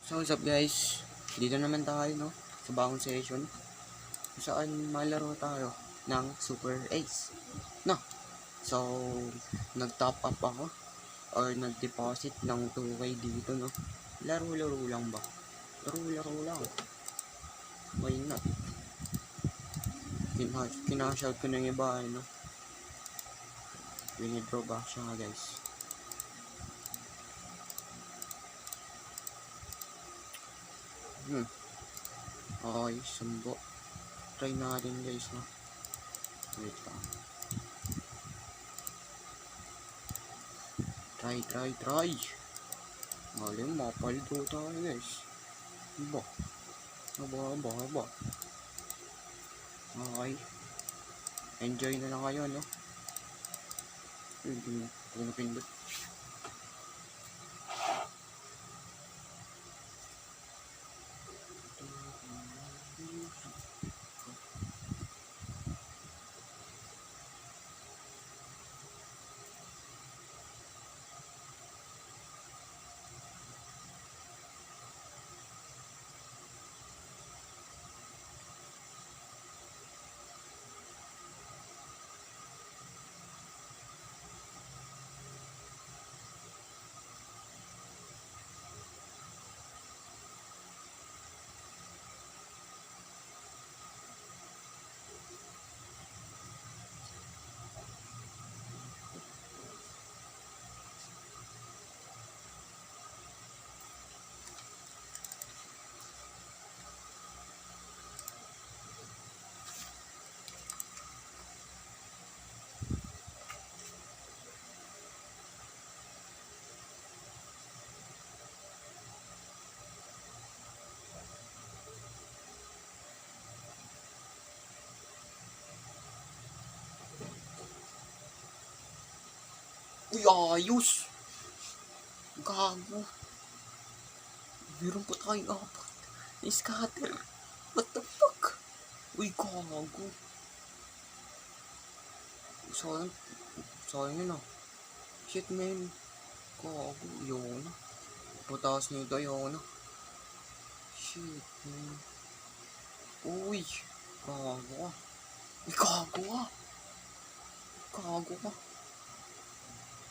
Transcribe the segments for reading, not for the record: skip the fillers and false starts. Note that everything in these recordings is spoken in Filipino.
So what's up guys, dito naman tayo no, sa bagong session kung saan malaro tayo ng Super Ace no. So nag-top up ako or nag-deposit ng 2K dito no. Laro-laro lang ba? Laro-laro lang. Why not? Kinashout ko ng iba no. Winidraw back siya nga guys. Okay, sumbo. Try natin guys no. Wait lang. Try. Maling mapalito tayo guys. Ba? Okay. Enjoy na lang kayo no. Hindi ko napindot. Uy, ayos! Gago! Meron pa tayong apat. Scatter! What the fuck? Uy, gago! Sayang yun ah. Shit man. Gago, yun. Pataas nito yun ah. Shit man. Uy! Gago ah. Uy, gago ah! Gago ah.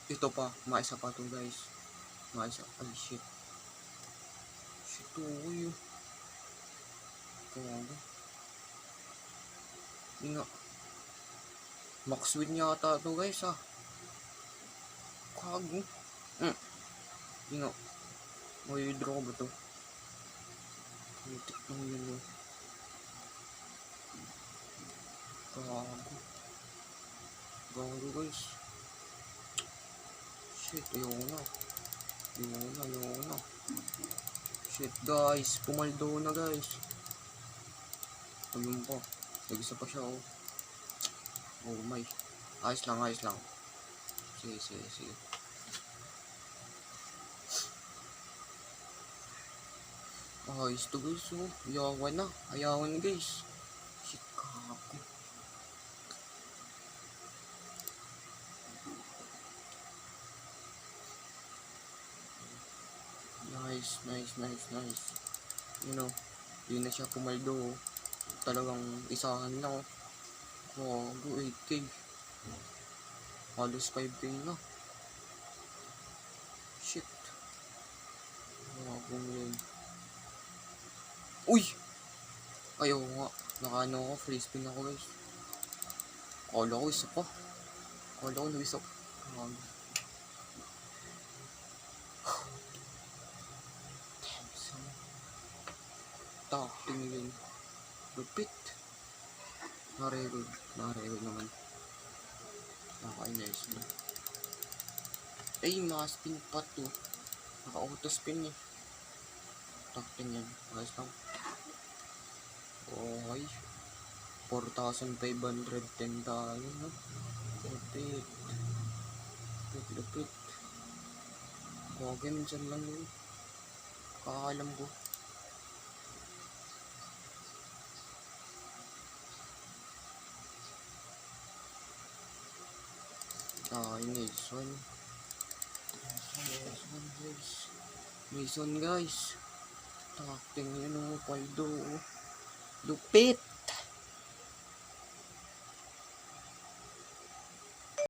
Ito pa, maisa pa to guys. Maisa, ay shit. Shit, uy. Gago. Nga. Max win yata to guys ah. Gago. Nga. May draw ba to? Hitik lang yun oh. Gago. Gago guys. Shit, ayoko na. Shit guys, pumaldo na guys. Ayun pa. Nag-isa pa siya oh. Oh my. Ayos lang. Sige. Ayos to guys oh. Ayawan guys. Shit, gago. Nice. You know, yun na siya pumaldo. Talagang isahan lang. Gago, 8K. Halos 5K na. Shit. Gagong yun. Uy! Ayaw nga. Nakaano ako, free spin ako guys. Kala ko isa pa. Kala ko nawisok. Taking yun. Lupit. Nareroll naman. Nakaka-nice mo. Ay, ma-spin pa to. Naka-auto spin eh. Taking yan. Ayos lang. Okay. 4,510 tayo no. Lupit. Okay, minsan lang yun. Kakaalam ko. Mason guys. Acting yun, oh, Paldo. Lupit!